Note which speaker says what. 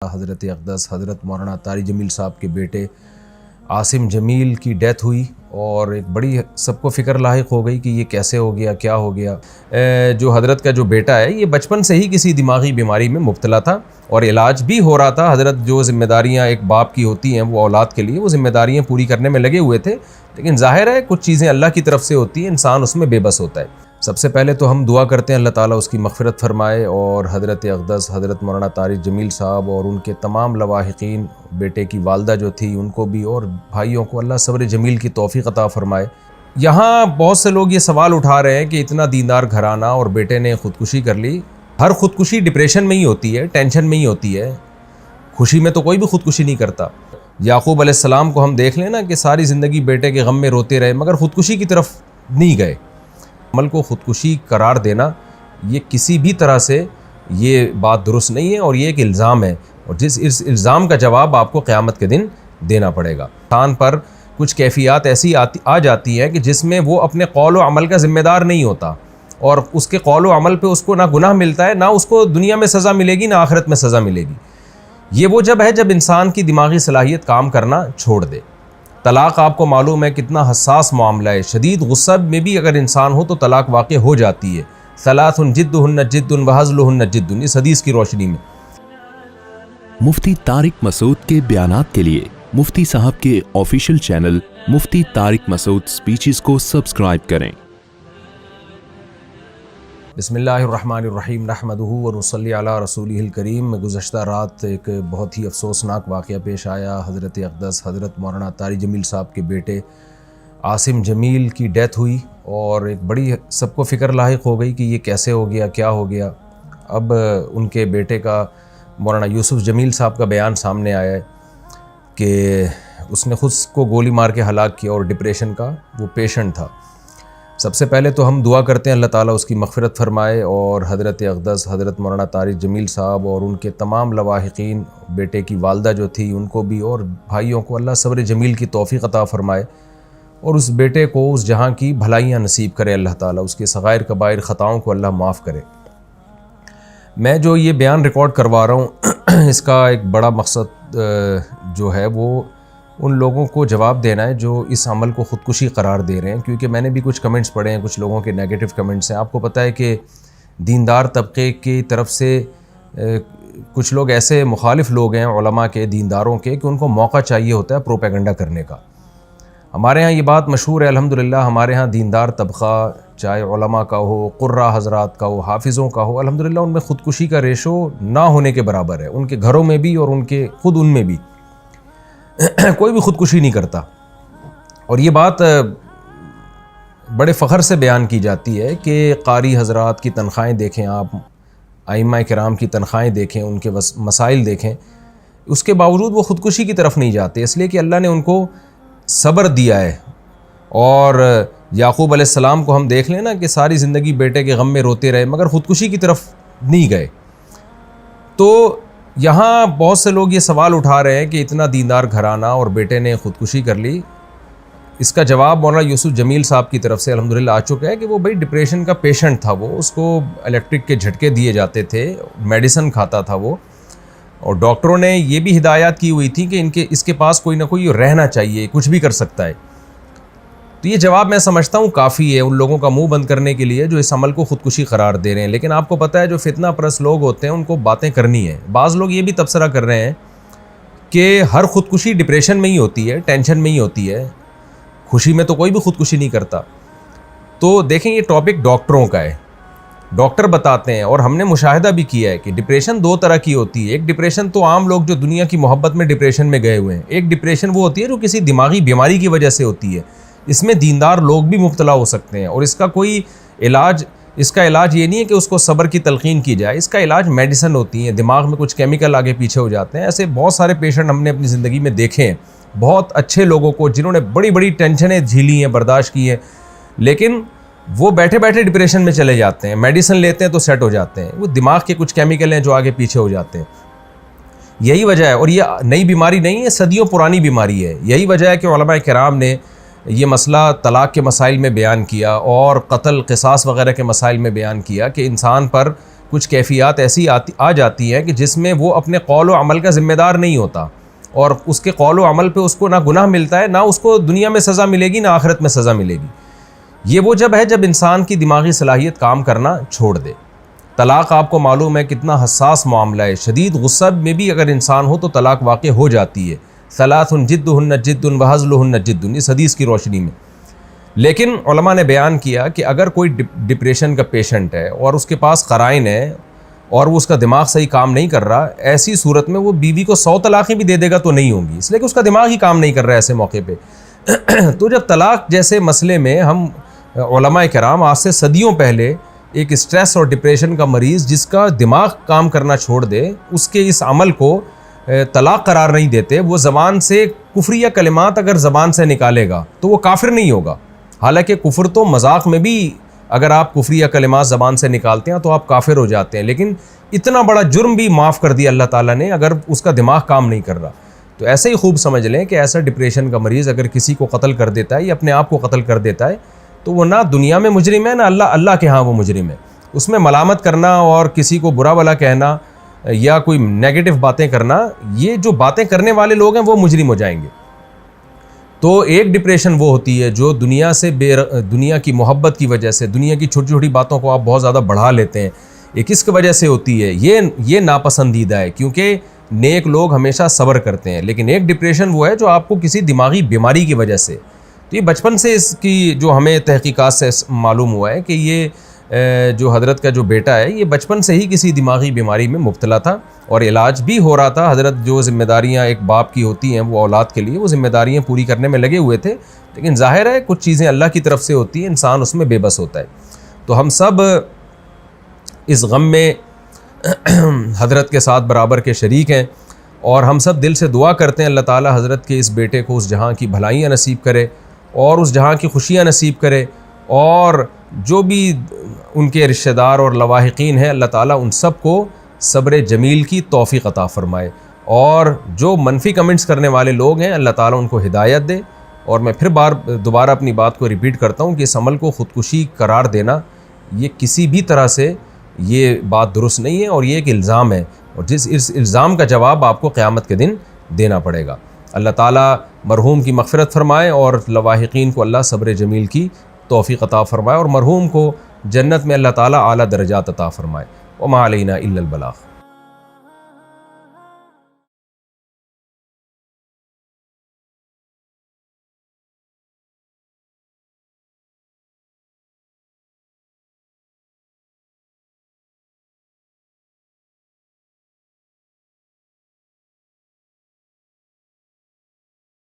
Speaker 1: حضرت اقدس حضرت مولانا طارق جمیل صاحب کے بیٹے عاصم جمیل کی ڈیتھ ہوئی اور ایک بڑی سب کو فکر لاحق ہو گئی کہ یہ کیسے ہو گیا، کیا ہو گیا۔ جو حضرت کا جو بیٹا ہے یہ بچپن سے ہی کسی دماغی بیماری میں مبتلا تھا اور علاج بھی ہو رہا تھا۔ حضرت جو ذمہ داریاں ایک باپ کی ہوتی ہیں وہ اولاد کے لیے وہ ذمہ داریاں پوری کرنے میں لگے ہوئے تھے، لیکن ظاہر ہے کچھ چیزیں اللہ کی طرف سے ہوتی ہیں، انسان اس میں بے بس ہوتا ہے۔ سب سے پہلے تو ہم دعا کرتے ہیں اللہ تعالیٰ اس کی مغفرت فرمائے اور حضرت اقدس حضرت مولانا طارق جمیل صاحب اور ان کے تمام لواحقین، بیٹے کی والدہ جو تھی ان کو بھی اور بھائیوں کو اللہ صبر جمیل کی توفیق عطا فرمائے۔ یہاں بہت سے لوگ یہ سوال اٹھا رہے ہیں کہ اتنا دیندار گھرانہ اور بیٹے نے خودکشی کر لی۔ ہر خودکشی ڈپریشن میں ہی ہوتی ہے، ٹینشن میں ہی ہوتی ہے، خوشی میں تو کوئی بھی خودکشی نہیں کرتا۔ یعقوب علیہ السلام کو ہم دیکھ لیں نا کہ ساری زندگی بیٹے کے غم میں روتے رہے مگر خودکشی کی طرف نہیں گئے۔ عمل کو خودکشی قرار دینا یہ کسی بھی طرح سے یہ بات درست نہیں ہے اور یہ ایک الزام ہے، اور اس الزام کا جواب آپ کو قیامت کے دن دینا پڑے گا۔ انسان پر کچھ کیفیات ایسی آ جاتی ہیں کہ جس میں وہ اپنے قول و عمل کا ذمہ دار نہیں ہوتا، اور اس کے قول و عمل پہ اس کو نہ گناہ ملتا ہے، نہ اس کو دنیا میں سزا ملے گی، نہ آخرت میں سزا ملے گی۔ یہ وہ جب ہے جب انسان کی دماغی صلاحیت کام کرنا چھوڑ دے۔ طلاق آپ کو معلوم ہے کتنا حساس معاملہ ہے، شدید غصہ میں بھی اگر انسان ہو تو طلاق واقع ہو جاتی ہے۔ ثلاث جدہن جد وہزلہن جد، اس حدیث کی روشنی میں۔
Speaker 2: مفتی طارق مسعود کے بیانات کے لیے مفتی صاحب کے آفیشیل چینل مفتی طارق مسعود سپیچز کو سبسکرائب کریں۔
Speaker 1: بسم اللہ الرحمن الرحیم، نحمدہ ونصلی علی رسولہ الکریم۔ گزشتہ رات ایک بہت ہی افسوسناک واقعہ پیش آیا۔ حضرت اقدس حضرت مولانا طارق جمیل صاحب کے بیٹے عاصم جمیل کی ڈیتھ ہوئی اور ایک بڑی سب کو فکر لاحق ہو گئی کہ یہ کیسے ہو گیا، کیا ہو گیا۔ اب ان کے بیٹے کا مولانا یوسف جمیل صاحب کا بیان سامنے آیا ہے کہ اس نے خود کو گولی مار کے ہلاک کیا اور ڈپریشن کا وہ پیشنٹ تھا۔ سب سے پہلے تو ہم دعا کرتے ہیں اللہ تعالیٰ اس کی مغفرت فرمائے اور حضرت اقدس حضرت مولانا طارق جمیل صاحب اور ان کے تمام لواحقین، بیٹے کی والدہ جو تھی ان کو بھی اور بھائیوں کو اللہ صبر جمیل کی توفیق عطا فرمائے اور اس بیٹے کو اس جہاں کی بھلائیاں نصیب کرے اللہ تعالیٰ، اس کے صغائر کبائر خطاؤں کو اللہ معاف کرے۔ میں جو یہ بیان ریکارڈ کروا رہا ہوں اس کا ایک بڑا مقصد جو ہے وہ ان لوگوں کو جواب دینا ہے جو اس عمل کو خودکشی قرار دے رہے ہیں، کیونکہ میں نے بھی کچھ کمنٹس پڑھے ہیں، کچھ لوگوں کے نیگیٹو کمنٹس ہیں۔ آپ کو پتہ ہے کہ دیندار طبقے کی طرف سے کچھ لوگ ایسے مخالف لوگ ہیں علماء کے، دینداروں کے، کہ ان کو موقع چاہیے ہوتا ہے پروپیگنڈا کرنے کا۔ ہمارے ہاں یہ بات مشہور ہے الحمدللہ، ہمارے ہاں دیندار طبقہ چاہے علماء کا ہو، قراء حضرات کا ہو، حافظوں کا ہو، الحمدللہ ان میں خودکشی کا ریشو نہ ہونے کے برابر ہے، ان کے گھروں میں بھی اور ان کے خود ان میں بھی کوئی بھی خودکشی نہیں کرتا۔ اور یہ بات بڑے فخر سے بیان کی جاتی ہے کہ قاری حضرات کی تنخواہیں دیکھیں، آپ ائمہ کرام کی تنخواہیں دیکھیں، ان کے مسائل دیکھیں، اس کے باوجود وہ خودکشی کی طرف نہیں جاتے، اس لیے کہ اللہ نے ان کو صبر دیا ہے۔ اور یعقوب علیہ السلام کو ہم دیکھ لیں نا کہ ساری زندگی بیٹے کے غم میں روتے رہے مگر خودکشی کی طرف نہیں گئے۔ تو یہاں بہت سے لوگ یہ سوال اٹھا رہے ہیں کہ اتنا دیندار گھرانہ اور بیٹے نے خودکشی کر لی۔ اس کا جواب مولانا یوسف جمیل صاحب کی طرف سے الحمدللہ آ چکا ہے کہ وہ بھائی ڈپریشن کا پیشنٹ تھا، وہ اس کو الیکٹرک کے جھٹکے دیے جاتے تھے، میڈیسن کھاتا تھا وہ، اور ڈاکٹروں نے یہ بھی ہدایات کی ہوئی تھی کہ اس کے پاس کوئی نہ کوئی رہنا چاہیے، کچھ بھی کر سکتا ہے۔ تو یہ جواب میں سمجھتا ہوں کافی ہے ان لوگوں کا منہ بند کرنے کے لیے جو اس عمل کو خودکشی قرار دے رہے ہیں، لیکن آپ کو پتہ ہے جو فتنہ پرست لوگ ہوتے ہیں ان کو باتیں کرنی ہیں۔ بعض لوگ یہ بھی تبصرہ کر رہے ہیں کہ ہر خودکشی ڈپریشن میں ہی ہوتی ہے، ٹینشن میں ہی ہوتی ہے، خوشی میں تو کوئی بھی خودکشی نہیں کرتا۔ تو دیکھیں یہ ٹاپک ڈاکٹروں کا ہے، ڈاکٹر بتاتے ہیں، اور ہم نے مشاہدہ بھی کیا ہے کہ ڈپریشن دو طرح کی ہوتی ہے۔ ایک ڈپریشن تو عام لوگ جو دنیا کی محبت میں ڈپریشن میں گئے ہوئے ہیں، ایک ڈپریشن وہ ہوتی ہے جو کسی دماغی بیماری کی وجہ سے ہوتی ہے، اس میں دیندار لوگ بھی مبتلا ہو سکتے ہیں، اور اس کا کوئی علاج، اس کا علاج یہ نہیں ہے کہ اس کو صبر کی تلقین کی جائے، اس کا علاج میڈیسن ہوتی ہیں، دماغ میں کچھ کیمیکل آگے پیچھے ہو جاتے ہیں۔ ایسے بہت سارے پیشنٹ ہم نے اپنی زندگی میں دیکھے ہیں، بہت اچھے لوگوں کو جنہوں نے بڑی بڑی ٹینشنیں جھیلی ہیں، برداشت کی ہیں، لیکن وہ بیٹھے بیٹھے ڈپریشن میں چلے جاتے ہیں، میڈیسن لیتے ہیں تو سیٹ ہو جاتے ہیں، وہ دماغ کے کچھ کیمیکل ہیں جو آگے پیچھے ہو جاتے ہیں۔ یہی وجہ ہے، اور یہ نئی بیماری نہیں ہے، صدیوں پرانی بیماری ہے۔ یہی وجہ ہے کہ علماء کرام نے یہ مسئلہ طلاق کے مسائل میں بیان کیا اور قتل قصاص وغیرہ کے مسائل میں بیان کیا کہ انسان پر کچھ کیفیات ایسی آ جاتی ہیں کہ جس میں وہ اپنے قول و عمل کا ذمہ دار نہیں ہوتا، اور اس کے قول و عمل پہ اس کو نہ گناہ ملتا ہے، نہ اس کو دنیا میں سزا ملے گی، نہ آخرت میں سزا ملے گی۔ یہ وہ جب ہے جب انسان کی دماغی صلاحیت کام کرنا چھوڑ دے۔ طلاق آپ کو معلوم ہے کتنا حساس معاملہ ہے، شدید غصہ میں بھی اگر انسان ہو تو طلاق واقع ہو جاتی ہے۔ ثلاث جدہن جد وہزلہن جد، اس حدیث کی روشنی میں۔ لیکن علماء نے بیان کیا کہ اگر کوئی ڈپریشن کا پیشنٹ ہے اور اس کے پاس قرائن ہے اور وہ اس کا دماغ صحیح کام نہیں کر رہا، ایسی صورت میں وہ بیوی کو 100 طلاقیں بھی دے دے گا تو نہیں ہوں گی، اس لیے کہ اس کا دماغ ہی کام نہیں کر رہا ہے ایسے موقع پہ۔ تو جب طلاق جیسے مسئلے میں ہم علماء کرام آج سے صدیوں پہلے ایک اسٹریس اور ڈپریشن کا مریض جس کا دماغ کام کرنا چھوڑ دے، اس کے اس عمل کو طلاق قرار نہیں دیتے، وہ زبان سے کفریہ کلمات اگر زبان سے نکالے گا تو وہ کافر نہیں ہوگا۔ حالانکہ کفر تو مذاق میں بھی اگر آپ کفریہ کلمات زبان سے نکالتے ہیں تو آپ کافر ہو جاتے ہیں، لیکن اتنا بڑا جرم بھی معاف کر دیا اللہ تعالیٰ نے اگر اس کا دماغ کام نہیں کر رہا۔ تو ایسے ہی خوب سمجھ لیں کہ ایسا ڈپریشن کا مریض اگر کسی کو قتل کر دیتا ہے یا اپنے آپ کو قتل کر دیتا ہے تو وہ نہ دنیا میں مجرم ہے، نہ اللہ کے ہاں وہ مجرم ہے۔ اس میں ملامت کرنا اور کسی کو برا بھلا کہنا یا کوئی نیگیٹو باتیں کرنا، یہ جو باتیں کرنے والے لوگ ہیں وہ مجرم ہو جائیں گے۔ تو ایک ڈپریشن وہ ہوتی ہے جو دنیا سے دنیا کی محبت کی وجہ سے دنیا کی چھوٹی چھوٹی باتوں کو آپ بہت زیادہ بڑھا لیتے ہیں، یہ کس کی وجہ سے ہوتی ہے؟ یہ ناپسندیدہ ہے، کیونکہ نیک لوگ ہمیشہ صبر کرتے ہیں۔ لیکن ایک ڈپریشن وہ ہے جو آپ کو کسی دماغی بیماری کی وجہ سے، تو یہ بچپن سے اس کی جو ہمیں تحقیقات سے معلوم ہوا ہے کہ یہ جو حضرت کا جو بیٹا ہے یہ بچپن سے ہی کسی دماغی بیماری میں مبتلا تھا اور علاج بھی ہو رہا تھا۔ حضرت جو ذمہ داریاں ایک باپ کی ہوتی ہیں وہ اولاد کے لیے وہ ذمہ داریاں پوری کرنے میں لگے ہوئے تھے، لیکن ظاہر ہے کچھ چیزیں اللہ کی طرف سے ہوتی ہیں، انسان اس میں بے بس ہوتا ہے۔ تو ہم سب اس غم میں حضرت کے ساتھ برابر کے شریک ہیں، اور ہم سب دل سے دعا کرتے ہیں اللہ تعالیٰ حضرت کے اس بیٹے کو اس جہاں کی بھلائیاں نصیب کرے اور اس جہاں کی خوشیاں نصیب کرے، اور جو بھی ان کے رشتہ دار اور لواحقین ہیں اللہ تعالیٰ ان سب کو صبر جمیل کی توفیق عطا فرمائے، اور جو منفی کمنٹس کرنے والے لوگ ہیں اللہ تعالیٰ ان کو ہدایت دے۔ اور میں پھر دوبارہ اپنی بات کو ریپیٹ کرتا ہوں کہ اس عمل کو خودکشی قرار دینا یہ کسی بھی طرح سے یہ بات درست نہیں ہے، اور یہ ایک الزام ہے، اور اس الزام کا جواب آپ کو قیامت کے دن دینا پڑے گا۔ اللہ تعالیٰ مرحوم کی مغفرت فرمائے اور لواحقین کو اللہ صبر جمیل کی توفیق عطا فرمائے، اور مرحوم کو جنت میں اللہ تعالیٰ اعلیٰ درجات عطا فرمائے۔ وما علینا الا البلاغ۔